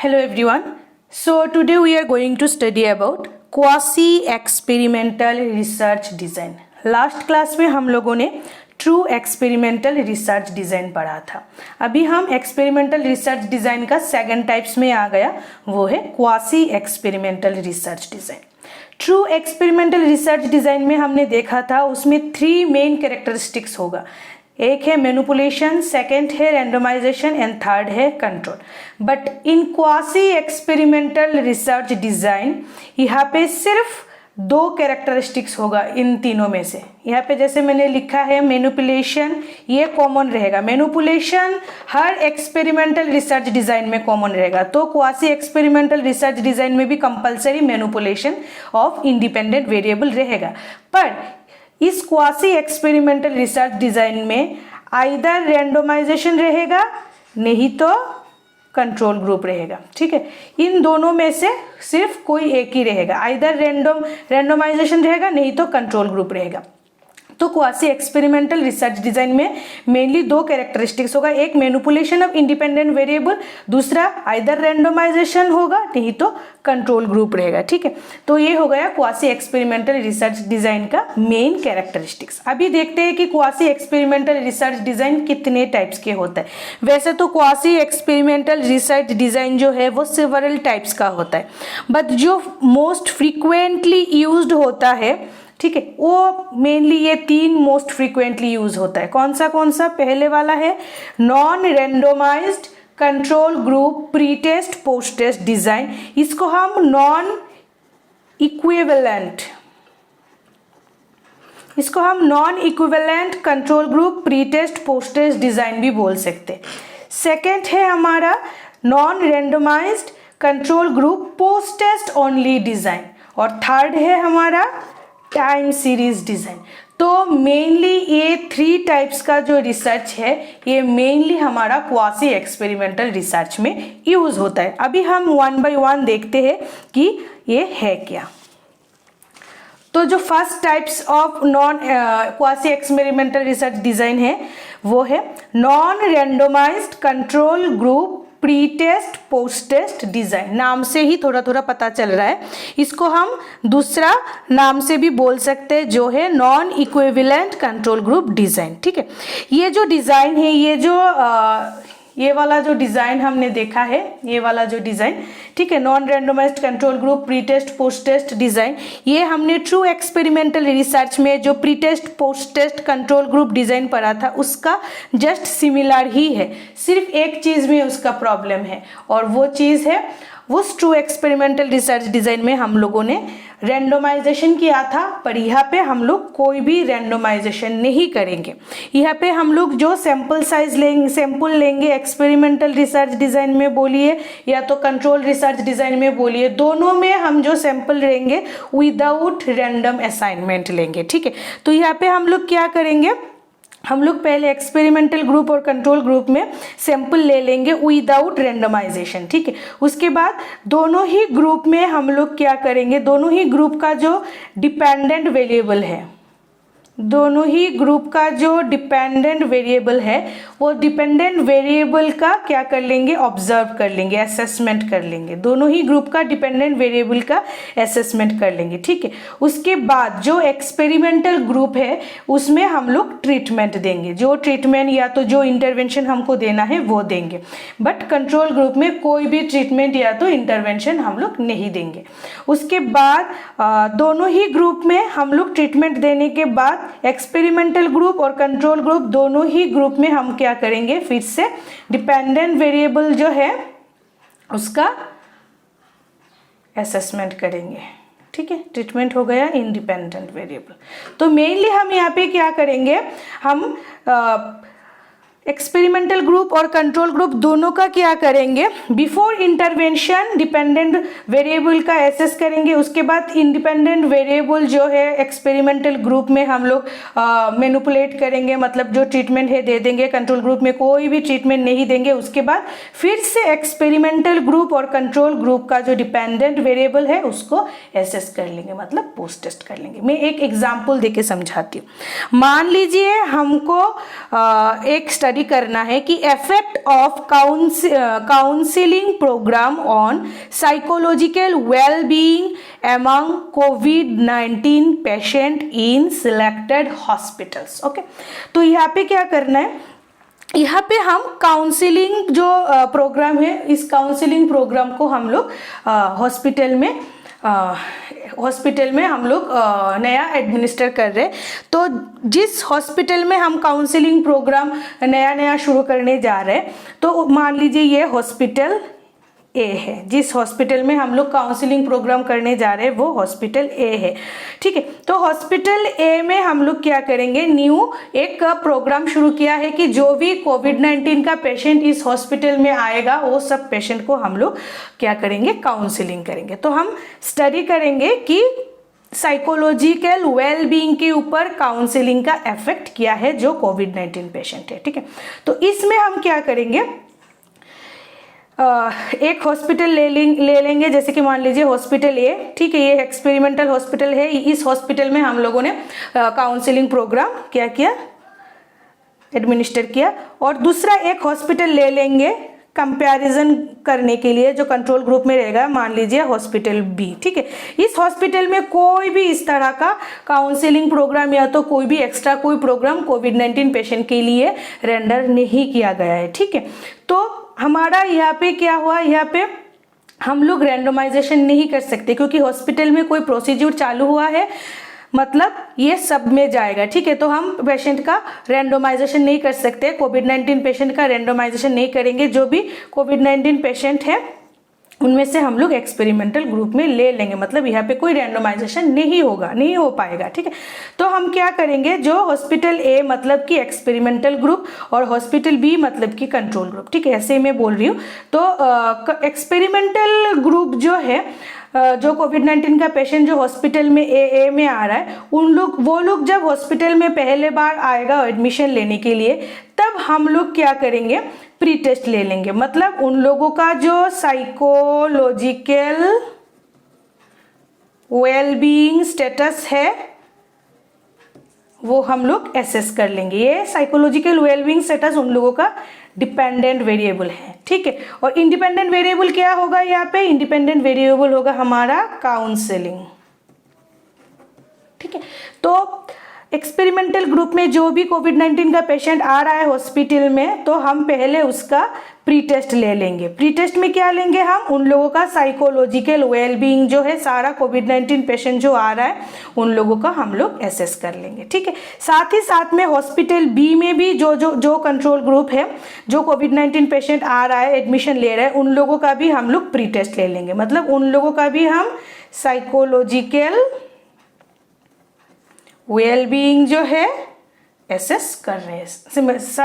Hello everyone. So today we are going to study about quasi-experimental research design. Last class में हम लोगों ने true experimental research design पढ़ा था. अभी हम एक्सपेरिमेंटल रिसर्च डिज़ाइन का सेकंड टाइप्स में आ गया, वो है quasi experimental research design. True experimental research design में हमने देखा था उसमें 3 मेन कैरेक्टरिस्टिक्स होगा. एक है मैनिपुलेशन, सेकंड है रैंडमाइजेशन एंड थर्ड है control. But in quasi experimental research design यहाँ पे सिर्फ 2 कैरेक्टरिस्टिक्स होगा इन तीनों में से. यहाँ पे जैसे मैंने लिखा है मैनिपुलेशन, ये कॉमन रहेगा. मैनिपुलेशन हर एक्सपेरिमेंटल रिसर्च डिज़ाइन में कॉमन रहेगा, तो क्वासी एक्सपेरिमेंटल रिसर्च डिज़ाइन में भी compulsory manipulation of independent variable रहेगा. पर इस क्वासी एक्सपेरिमेंटल रिसर्च डिज़ाइन में आइदर रैंडमाइजेशन रहेगा, नहीं तो कंट्रोल ग्रुप रहेगा. ठीक है, इन दोनों में से सिर्फ कोई एक ही रहेगा. आइदर रैंडमाइजेशन रहेगा, नहीं तो कंट्रोल ग्रुप रहेगा. तो क्वासी एक्सपेरिमेंटल रिसर्च डिज़ाइन में मेनली 2 कैरेक्टरिस्टिक्स होगा. एक मैनिपुलेशन ऑफ इंडिपेंडेंट वेरिएबल, दूसरा आइदर रैंडमाइजेशन होगा, नहीं तो कंट्रोल ग्रुप रहेगा. ठीक है, तो ये हो गया क्वासी एक्सपेरिमेंटल रिसर्च डिज़ाइन का मेन कैरेक्टरिस्टिक्स. अभी देखते हैं कि क्वासी एक्सपेरिमेंटल रिसर्च डिज़ाइन कितने टाइप्स के होता है. वैसे तो क्वासी एक्सपेरिमेंटल रिसर्च डिज़ाइन जो है वो सेवरल टाइप्स का होता है, बट जो मोस्ट फ्रीक्वेंटली यूज्ड होता है, ठीक है, वो मेनली ये 3 मोस्ट फ्रीक्वेंटली यूज होता है. कौन सा? पहले वाला है non randomised control group pre test post test design. इसको हम non equivalent control group pre test post test design भी बोल सकते हैं. सेकेंड है हमारा non randomised control group post test only design, और थर्ड है हमारा टाइम सीरीज डिज़ाइन. तो मेनली ये 3 टाइप्स का जो रिसर्च है ये मेनली हमारा क्वासी एक्सपेरिमेंटल रिसर्च में यूज़ होता है. अभी हम 1 बाय 1 देखते हैं कि ये है क्या. तो जो first types of non quasi experimental research design है वो है non randomised control group pre test post test design. नाम से ही थोड़ा थोड़ा पता चल रहा है. इसको हम दूसरा नाम से भी बोल सकते हैं जो है non equivalent control group design. ठीक है, ये जो डिज़ाइन है, ये वाला जो डिज़ाइन हमने देखा है, ये वाला जो डिज़ाइन, ठीक है, non randomised control group pre test post test design, ये हमने ट्रू एक्सपेरिमेंटल रिसर्च में जो pre test post test control group design पढ़ा था उसका जस्ट सिमिलर ही है. सिर्फ एक चीज़ में उसका प्रॉब्लम है, और वो चीज़ है उस ट्रू एक्सपेरिमेंटल रिसर्च डिज़ाइन में हम लोगों ने रैंडमाइजेशन किया था, पर यहाँ पे हम लोग कोई भी रैंडमाइजेशन नहीं करेंगे. यहाँ पे हम लोग जो सैंपल लेंगे एक्सपेरिमेंटल रिसर्च डिज़ाइन में बोलिए या तो कंट्रोल रिसर्च डिज़ाइन में बोलिए, दोनों में हम जो सैंपल लेंगे विदाउट रैंडम असाइनमेंट लेंगे. ठीक है, तो यहाँ पे हम लोग क्या करेंगे, हम लोग पहले एक्सपेरिमेंटल ग्रुप और कंट्रोल ग्रुप में सैंपल ले लेंगे विदाउट रैंडमाइजेशन. ठीक है, उसके बाद दोनों ही ग्रुप में हम लोग क्या करेंगे, दोनों ही ग्रुप का जो डिपेंडेंट वेरिएबल है, दोनों ही ग्रुप का जो डिपेंडेंट वेरिएबल है वो डिपेंडेंट वेरिएबल का क्या कर लेंगे, ऑब्जर्व कर लेंगे, असेसमेंट कर लेंगे. दोनों ही ग्रुप का डिपेंडेंट वेरिएबल का असेसमेंट कर लेंगे. ठीक है, उसके बाद जो एक्सपेरिमेंटल ग्रुप है उसमें हम लोग ट्रीटमेंट देंगे. जो ट्रीटमेंट या तो जो इंटरवेंशन हमको देना है वो देंगे. बट कंट्रोल ग्रुप में कोई भी ट्रीटमेंट या तो इंटरवेंशन हम लोग नहीं देंगे. उसके बाद दोनों ही ग्रुप में हम लोग ट्रीटमेंट देने के बाद एक्सपेरिमेंटल ग्रुप और कंट्रोल ग्रुप दोनों ही ग्रुप में हम क्या करेंगे, फिर से डिपेंडेंट वेरिएबल जो है उसका असेसमेंट करेंगे. ठीक है, ट्रीटमेंट हो गया इंडिपेंडेंट वेरिएबल. तो मेनली हम यहाँ पे क्या करेंगे, हम एक्सपेरिमेंटल ग्रुप और कंट्रोल ग्रुप दोनों का क्या करेंगे, बिफोर इंटरवेंशन डिपेंडेंट वेरिएबल का एसेस करेंगे. उसके बाद इंडिपेंडेंट वेरिएबल जो है एक्सपेरिमेंटल ग्रुप में हम लोग मैनिपुलेट करेंगे, मतलब जो ट्रीटमेंट है दे देंगे. कंट्रोल ग्रुप में कोई भी ट्रीटमेंट नहीं देंगे. उसके बाद फिर से एक्सपेरिमेंटल ग्रुप और कंट्रोल ग्रुप का जो डिपेंडेंट वेरिएबल है उसको एसेस कर लेंगे, मतलब पोस्ट टेस्ट कर लेंगे. मैं एक एग्जाम्पल देके समझाती हूँ. मान लीजिए हमको एक स्टडी स्टडी करना है कि effect of counselling programme on psychological well being among कोविड-19 patient in selected hospitals. Okay, तो यहाँ पे क्या करना है, यहाँ पे हम काउंसलिंग जो प्रोग्राम है, इस काउंसलिंग प्रोग्राम को हम लोग हॉस्पिटल में हम लोग नया एडमिनिस्टर कर रहे हैं। तो जिस हॉस्पिटल में हम काउंसलिंग प्रोग्राम नया शुरू करने जा रहे हैं, तो मान लीजिए ये हॉस्पिटल ए है। जिस हॉस्पिटल में हम लोग काउंसलिंग प्रोग्राम करने जा रहे हैं वो हॉस्पिटल ए है, ठीक है। तो हॉस्पिटल ए में हम लोग क्या करेंगे, न्यू एक प्रोग्राम शुरू किया है कि जो भी कोविड-19 का पेशेंट इस हॉस्पिटल में आएगा वो सब पेशेंट को हम लोग क्या करेंगे, काउंसलिंग करेंगे। तो हम स्टडी करेंगे कि साइकोलॉजिकल वेल बीइंग के ऊपर काउंसलिंग का इफेक्ट क्या है जो कोविड-19 पेशेंट है, ठीक है। तो इसमें हम क्या करेंगे, एक हॉस्पिटल ले लेंगे, जैसे कि मान लीजिए हॉस्पिटल ए, ठीक है, ये एक्सपेरिमेंटल हॉस्पिटल है। इस हॉस्पिटल में हम लोगों ने काउंसलिंग प्रोग्राम क्या किया, एडमिनिस्टर किया। और दूसरा एक हॉस्पिटल ले लेंगे कंपैरिजन करने के लिए, जो कंट्रोल ग्रुप में रहेगा, मान लीजिए हॉस्पिटल बी, ठीक है। इस हॉस्पिटल में कोई भी इस तरह का काउंसलिंग प्रोग्राम या तो कोई भी एक्स्ट्रा कोई प्रोग्राम कोविड-19 पेशेंट के लिए रेंडर नहीं किया गया है, ठीक है। तो हमारा यहाँ पे क्या हुआ, यहाँ पे हम लोग रैंडमाइजेशन नहीं कर सकते क्योंकि हॉस्पिटल में कोई प्रोसीजर चालू हुआ है, मतलब ये सब में जाएगा, ठीक है। तो हम पेशेंट का रैंडमाइजेशन नहीं कर सकते, कोविड-19 पेशेंट का रैंडमाइजेशन नहीं करेंगे। जो भी कोविड-19 पेशेंट है उनमें से हम लोग एक्सपेरिमेंटल ग्रुप में ले लेंगे, मतलब यहाँ पे कोई रैंडमाइजेशन नहीं होगा, नहीं हो पाएगा, ठीक है। तो हम क्या करेंगे, जो हॉस्पिटल ए मतलब कि एक्सपेरिमेंटल ग्रुप और हॉस्पिटल बी मतलब कि कंट्रोल ग्रुप, ठीक है, ऐसे मैं बोल रही हूँ। तो एक्सपेरिमेंटल ग्रुप जो है, जो कोविड-19 का पेशेंट जो हॉस्पिटल में ए में आ रहा है, वो लोग जब हॉस्पिटल में पहले बार आएगा एडमिशन लेने के लिए, तब हम लोग क्या करेंगे, प्री टेस्ट ले लेंगे। मतलब उन लोगों का जो साइकोलॉजिकल वेलबीइंग स्टेटस है वो हम लोग एसेस कर लेंगे। ये साइकोलॉजिकल वेलबीइंग स्टेटस उन लोगों का डिपेंडेंट वेरिएबल है, ठीक है। और इंडिपेंडेंट वेरिएबल क्या होगा, यहाँ पे इंडिपेंडेंट वेरिएबल होगा हमारा काउंसलिंग, ठीक है। तो एक्सपेरिमेंटल ग्रुप में जो भी कोविड-19 का पेशेंट आ रहा है हॉस्पिटल में, तो हम पहले उसका प्री टेस्ट ले लेंगे। प्री टेस्ट में क्या लेंगे, हम उन लोगों का साइकोलॉजिकल वेलबीइंग जो है, सारा कोविड-19 पेशेंट जो आ रहा है उन लोगों का हम लोग एसेस कर लेंगे, ठीक है। साथ ही साथ में हॉस्पिटल बी में भी जो कंट्रोल ग्रुप है, जो कोविड-19 पेशेंट आ रहा है, एडमिशन ले रहा है, उन लोगों का भी हम लोग प्री टेस्ट ले लेंगे। मतलब उन लोगों का भी हम साइकोलॉजिकल वेलबीइंग जो है एसेस कर रहे हैं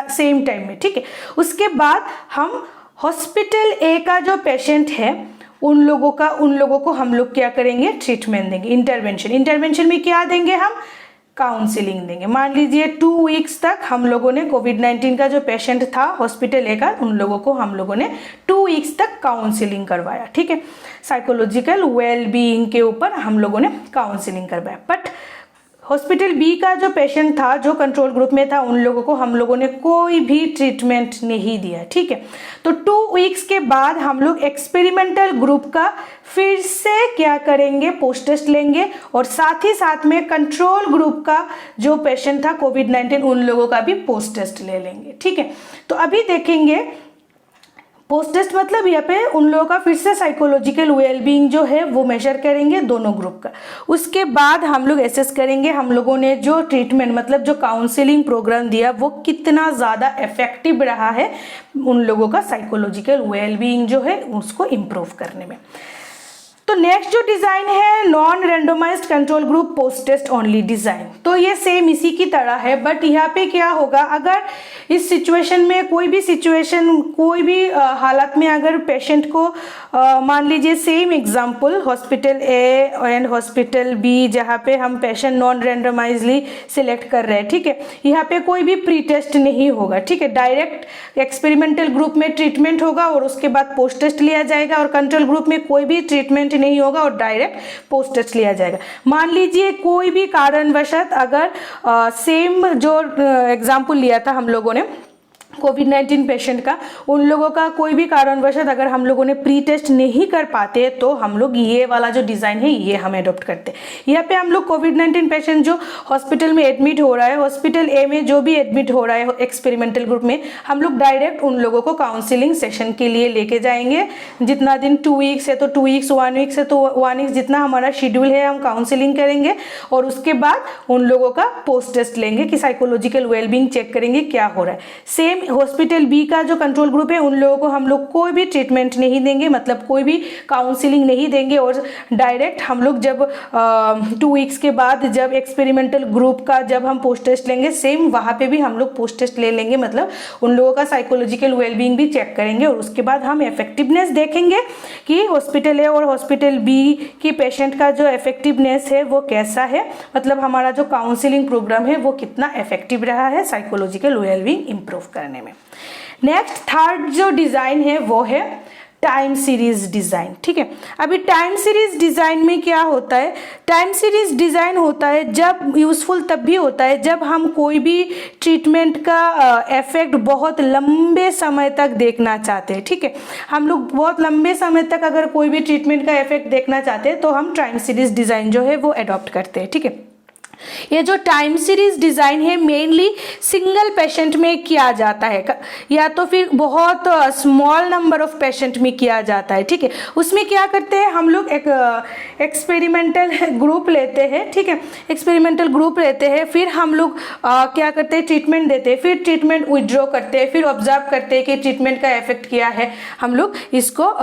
सेम टाइम में, ठीक है। उसके बाद हम हॉस्पिटल ए का जो पेशेंट है उन लोगों को हम लोग क्या करेंगे, ट्रीटमेंट देंगे, इंटरवेंशन में क्या देंगे, हम काउंसलिंग देंगे। मान लीजिए 2 वीक्स तक हम लोगों ने कोविड-19 का जो पेशेंट था हॉस्पिटल ए का, उन लोगों को हम लोगों ने 2 वीक्स तक काउंसलिंग करवाया, ठीक है। साइकोलॉजिकल वेलबीइंग के ऊपर हम लोगों ने काउंसलिंग करवाया। बट हॉस्पिटल बी का जो पेशेंट था, जो कंट्रोल ग्रुप में था, उन लोगों को हम लोगों ने कोई भी ट्रीटमेंट नहीं दिया, ठीक है। तो 2 वीक्स के बाद हम लोग एक्सपेरिमेंटल ग्रुप का फिर से क्या करेंगे, पोस्ट टेस्ट लेंगे और साथ ही साथ में कंट्रोल ग्रुप का जो पेशेंट था कोविड-19 उन लोगों का भी पोस्ट टेस्ट ले लेंगे, ठीक है। तो अभी देखेंगे पोस्ट टेस्ट मतलब यहाँ पे उन लोगों का फिर से साइकोलॉजिकल वेलबीइंग जो है वो मेजर करेंगे दोनों ग्रुप का। उसके बाद हम लोग एसेस करेंगे हम लोगों ने जो ट्रीटमेंट मतलब जो काउंसलिंग प्रोग्राम दिया वो कितना ज़्यादा इफेक्टिव रहा है उन लोगों का साइकोलॉजिकल वेलबीइंग जो है उसको इम्प्रूव करने में। तो नेक्स्ट जो डिज़ाइन है non randomised control group post test only design. तो ये सेम इसी की तरह है, बट यहाँ पे क्या होगा, अगर इस सिचुएशन में कोई भी हालत में अगर पेशेंट को मान लीजिए same example hospital A and hospital B जहाँ पे हम पेशेंट नॉन रैंडमाइजली सिलेक्ट कर रहे हैं, ठीक है। यहाँ पे कोई भी प्री टेस्ट नहीं होगा, ठीक है। डायरेक्ट एक्सपेरिमेंटल ग्रुप में ट्रीटमेंट होगा और उसके बाद पोस्ट टेस्ट लिया जाएगा, और कंट्रोल ग्रुप में कोई भी ट्रीटमेंट नहीं होगा और डायरेक्ट पोस्ट टेस्ट लिया जाएगा। मान लीजिए कोई भी कारणवश अगर सेम जो एग्जाम्पल लिया था हम लोगों ने कोविड-19 पेशेंट का, उन लोगों का कोई भी कारणवशत अगर हम लोगों ने प्री टेस्ट नहीं कर पाते तो हम लोग ये वाला जो डिज़ाइन है ये हम एडॉप्ट करते हैं। यहाँ पे हम लोग कोविड-19 पेशेंट जो हॉस्पिटल में एडमिट हो रहा है, हॉस्पिटल ए में जो भी एडमिट हो रहा है एक्सपेरिमेंटल ग्रुप में, हम लोग डायरेक्ट उन लोगों को काउंसिलिंग सेशन के लिए लेके जाएंगे। जितना दिन 2 वीक्स है तो 2 वीक्स, 1 वीक्स है तो 1 वीक्स, जितना हमारा शेड्यूल है हम काउंसिलिंग करेंगे और उसके बाद उन लोगों का पोस्ट टेस्ट लेंगे कि साइकोलॉजिकल वेलबींग चेक करेंगे क्या हो रहा है। सेम हॉस्पिटल बी का जो कंट्रोल ग्रुप है, उन लोगों को हम लोग कोई भी ट्रीटमेंट नहीं देंगे, मतलब कोई भी काउंसलिंग नहीं देंगे और डायरेक्ट हम लोग जब 2 वीक्स के बाद जब एक्सपेरिमेंटल ग्रुप का जब हम पोस्ट टेस्ट लेंगे, सेम वहाँ पे भी हम लोग पोस्ट टेस्ट ले लेंगे, मतलब उन लोगों का साइकोलॉजिकल वेलबींग भी चेक करेंगे और उसके बाद हम इफेक्टिवनेस देखेंगे कि हॉस्पिटल ए और हॉस्पिटल बी की पेशेंट का जो इफेक्टिवनेस है वो कैसा है, मतलब हमारा जो काउंसलिंग प्रोग्राम है वो कितना इफेक्टिव रहा है साइकोलॉजिकल वेलबींग इंप्रूव करने में। नेक्स्ट थर्ड जो डिज़ाइन है वो है टाइम सीरीज डिज़ाइन। ठीक है, अभी टाइम सीरीज डिज़ाइन में क्या होता है, टाइम सीरीज डिज़ाइन होता है जब यूज़फुल तब भी होता है जब हम कोई भी ट्रीटमेंट का इफेक्ट बहुत लंबे समय तक देखना चाहते हैं। ठीक है, हम लोग बहुत लंबे समय तक अगर कोई भी ट्रीटमेंट का इफेक्ट देखना चाहते हैं तो हम टाइम सीरीज डिज़ाइन जो है वो अडॉप्ट करते हैं। ठीक है, ये जो टाइम सीरीज डिज़ाइन है मेनली सिंगल पेशेंट में किया जाता है या तो फिर बहुत स्मॉल नंबर ऑफ पेशेंट में किया जाता है। ठीक है, उसमें क्या करते हैं हम लोग, एक एक्सपेरिमेंटल ग्रुप लेते हैं। ठीक है, एक्सपेरिमेंटल ग्रुप लेते हैं, फिर हम लोग क्या करते हैं, ट्रीटमेंट देते हैं, फिर ट्रीटमेंट विड्रॉ करते हैं, फिर ऑब्जर्व करते हैं कि ट्रीटमेंट का इफेक्ट क्या है। हम लोग इसको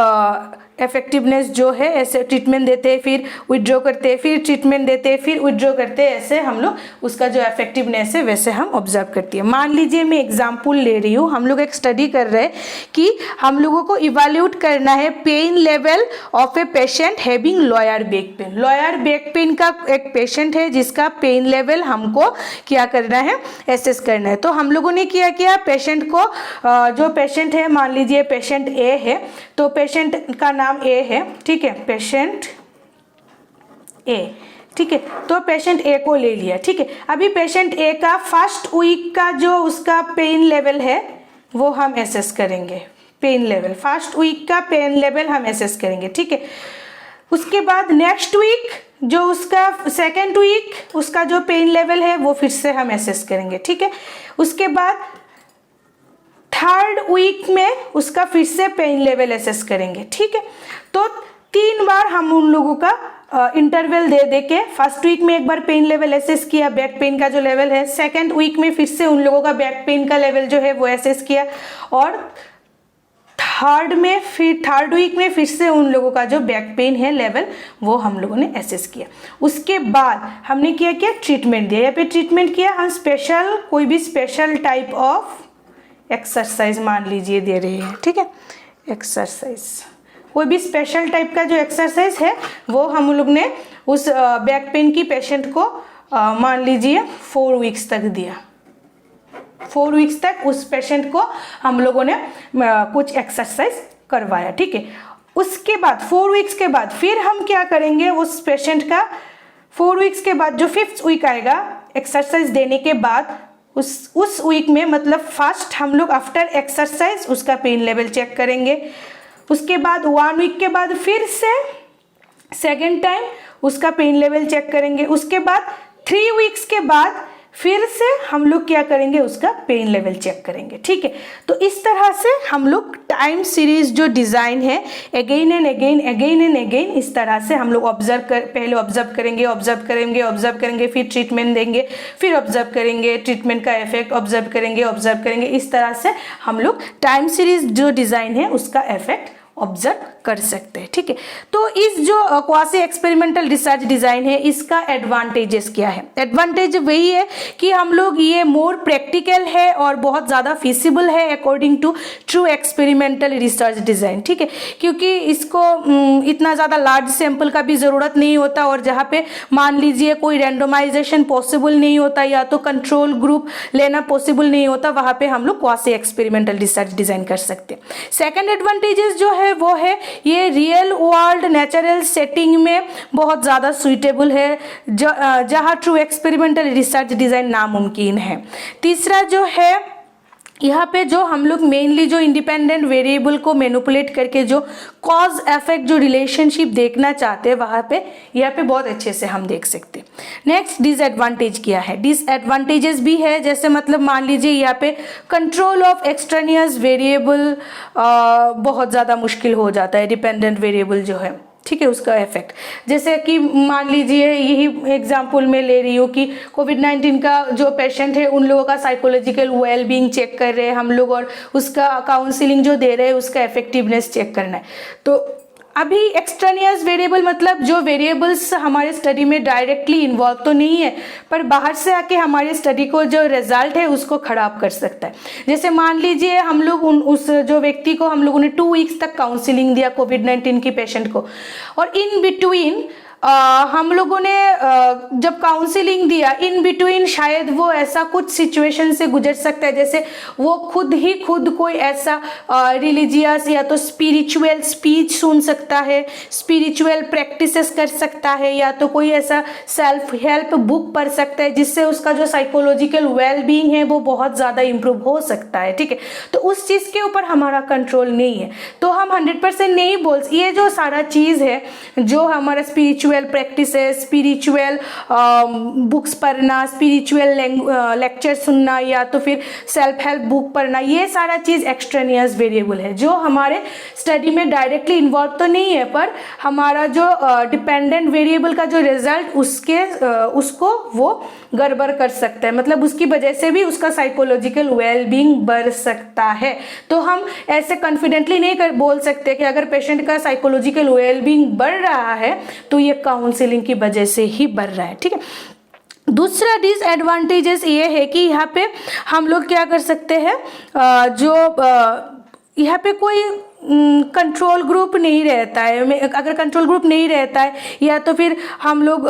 इफेक्टिवनेस जो है ऐसे ट्रीटमेंट देते हैं, फिर विड्रॉ करते हैं, फिर ट्रीटमेंट देते हैं, फिर विड्रॉ करते हैं, ऐसे हम लोग उसका जो इफेक्टिवनेस है वैसे हम ऑब्जर्व करती है। मान लीजिए मैं एग्जांपल ले रही हूँ, हम लोग एक स्टडी कर रहे हैं कि हम लोगों को इवैल्यूएट करना है pain level of a patient having lower back pain. Lower back pain का एक पेशेंट है जिसका पेन लेवल हमको क्या करना है, एसेस करना है। तो हम लोगों ने क्या किया, पेशेंट को जो पेशेंट है, मान लीजिए पेशेंट ए है, तो पेशेंट का नाम ए है। ठीक है, पेशेंट ए। ठीक है, तो पेशेंट ए को ले लिया। ठीक है, अभी पेशेंट ए का फर्स्ट वीक का जो उसका पेन लेवल है वो हम एसेस करेंगे। पेन लेवल, फर्स्ट वीक का पेन लेवल हम एसेस करेंगे। ठीक है, उसके बाद नेक्स्ट वीक जो उसका सेकेंड वीक उसका जो पेन लेवल है वो फिर से हम एसेस करेंगे। ठीक है, उसके बाद थर्ड वीक में उसका फिर से पेन लेवल एसेस करेंगे। ठीक है, तो 3 बार हम उन लोगों का इंटरवल दे दे के, फर्स्ट वीक में एक बार पेन लेवल एसेस किया, बैक पेन का जो लेवल है, सेकंड वीक में फिर से उन लोगों का बैक पेन का लेवल जो है वो एसेस किया, और थर्ड वीक में फिर से उन लोगों का जो बैक पेन है लेवल वो हम लोगों ने एसेस किया। उसके बाद हमने क्या किया, ट्रीटमेंट दिया। यहाँ पे ट्रीटमेंट किया हम स्पेशल, कोई भी स्पेशल टाइप ऑफ एक्सरसाइज मान लीजिए दे रहे हैं। ठीक है, एक्सरसाइज, कोई भी स्पेशल टाइप का जो एक्सरसाइज है वो हम लोग ने उस बैक पेन की पेशेंट को मान लीजिए 4 वीक्स तक दिया। 4 वीक्स तक उस पेशेंट को हम लोगों ने कुछ एक्सरसाइज करवाया। ठीक है, उसके बाद 4 वीक्स के बाद फिर हम क्या करेंगे, उस पेशेंट का 4 वीक्स के बाद जो 5th वीक आएगा एक्सरसाइज देने के बाद, उस वीक में मतलब फर्स्ट हम लोग आफ्टर एक्सरसाइज उसका पेन लेवल चेक करेंगे। उसके बाद 1 वीक के बाद फिर से सेकेंड टाइम उसका पेन लेवल चेक करेंगे। उसके बाद 3 वीक्स के बाद फिर से हम लोग क्या करेंगे, उसका पेन लेवल चेक करेंगे। ठीक है, तो इस तरह से हम लोग टाइम सीरीज जो डिज़ाइन है अगेन एंड अगेन इस तरह से हम लोग पहले ऑब्जर्व करेंगे, फिर ट्रीटमेंट देंगे, फिर ऑब्जर्व करेंगे, ट्रीटमेंट का इफेक्ट ऑब्जर्व करेंगे। इस तरह से हम लोग टाइम सीरीज जो डिज़ाइन है उसका इफेक्ट ऑब्जर्व कर सकते हैं। ठीक है, तो इस जो क्वासी एक्सपेरिमेंटल रिसर्च डिज़ाइन है इसका एडवांटेजेस क्या है, एडवांटेज वही है कि हम लोग ये मोर प्रैक्टिकल है और बहुत ज़्यादा फिजिबल है according to true experimental research design. ठीक है, क्योंकि इसको इतना ज़्यादा लार्ज सैंपल का भी ज़रूरत नहीं होता, और जहाँ पे मान लीजिए कोई रैंडोमाइजेशन पॉसिबल नहीं होता या तो कंट्रोल ग्रुप लेना पॉसिबल नहीं होता, वहाँ पे हम लोग क्वासी एक्सपेरिमेंटल रिसर्च डिज़ाइन कर सकते हैं। सेकेंड एडवांटेजेस जो है वो है ये रियल वर्ल्ड नेचुरल सेटिंग में बहुत ज़्यादा सुइटेबल है, जहाँ ट्रू एक्सपेरिमेंटल रिसर्च डिज़ाइन नामुमकिन है। तीसरा जो है यहाँ पे जो हम लोग मेनली जो इंडिपेंडेंट वेरिएबल को मैनिपुलेट करके जो कॉज इफेक्ट जो रिलेशनशिप देखना चाहते हैं वहाँ पे यहाँ पे बहुत अच्छे से हम देख सकते हैं। नेक्स्ट डिसएडवांटेज क्या है, डिसएडवांटेजेस भी है, जैसे मतलब मान लीजिए यहाँ पे कंट्रोल ऑफ एक्सट्रेनियस वेरिएबल बहुत ज़्यादा मुश्किल हो जाता है, डिपेंडेंट वेरिएबल जो है, ठीक है, उसका इफेक्ट। जैसे कि मान लीजिए यही एग्जांपल मैं ले रही हूँ कि कोविड-19 का जो पेशेंट है उन लोगों का साइकोलॉजिकल वेलबींग चेक कर रहे हैं हम लोग और उसका काउंसलिंग जो दे रहे हैं उसका इफेक्टिवनेस चेक करना है। तो अभी एक्सट्रेनियस वेरिएबल मतलब जो वेरिएबल्स हमारे स्टडी में डायरेक्टली इन्वॉल्व तो नहीं है पर बाहर से आके हमारी स्टडी को जो रिजल्ट है उसको खराब कर सकता है। जैसे मान लीजिए हम लोग उस जो व्यक्ति को हम लोगों ने 2 वीक्स तक काउंसलिंग दिया कोविड-19 की पेशेंट को, और इन बिटवीन हम लोगों ने जब काउंसलिंग दिया इन बिटवीन शायद वो ऐसा कुछ सिचुएशन से गुजर सकता है, जैसे वो खुद कोई ऐसा रिलीजियस या तो स्पिरिचुअल स्पीच सुन सकता है, स्पिरिचुअल प्रैक्टिसेस कर सकता है, या तो कोई ऐसा सेल्फ हेल्प बुक पढ़ सकता है जिससे उसका जो साइकोलॉजिकल वेलबींग है वो बहुत ज़्यादा इम्प्रूव हो सकता है, ठीक है। तो उस चीज़ के ऊपर हमारा कंट्रोल नहीं है, तो हम 100% नहीं बोल, ये जो सारा चीज़ है जो हमारा स्पिरिचुअल प्रैक्टिसेस, स्पिरिचुअल बुक्स पढ़ना, स्पिरिचुअल लेक्चर सुनना या तो फिर सेल्फ हेल्प बुक पढ़ना, ये सारा चीज़ एक्सट्रेनियस वेरिएबल है जो हमारे स्टडी में डायरेक्टली इन्वॉल्व तो नहीं है पर हमारा जो डिपेंडेंट वेरिएबल का जो रिजल्ट उसको वो गड़बड़ कर सकता है, मतलब उसकी वजह से भी उसका साइकोलॉजिकल वेलबींग बढ़ सकता है। तो हम ऐसे कॉन्फिडेंटली नहीं बोल सकते कि अगर पेशेंट का साइकोलॉजिकल वेलबींग बढ़ रहा है तो ये काउंसलिंग की वजह से ही बढ़ रहा है, ठीक है। दूसरा डिसएडवांटेजेस ये है कि यहाँ पे हम लोग क्या कर सकते हैं, यहाँ पे कोई कंट्रोल ग्रुप नहीं रहता है। अगर कंट्रोल ग्रुप नहीं रहता है या तो फिर हम लोग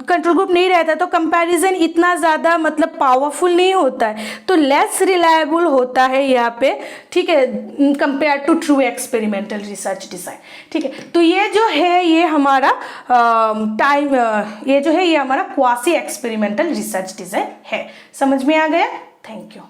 कंट्रोल ग्रुप नहीं रहता तो कंपैरिजन इतना ज़्यादा मतलब पावरफुल नहीं होता है, तो लेस रिलायबल होता है यहाँ पे, ठीक है, compare to true experimental research design, ठीक है। तो ये जो है ये हमारा ये जो है ये हमारा क्वासी एक्सपेरिमेंटल रिसर्च डिज़ाइन है। समझ में आ गया? Thank you.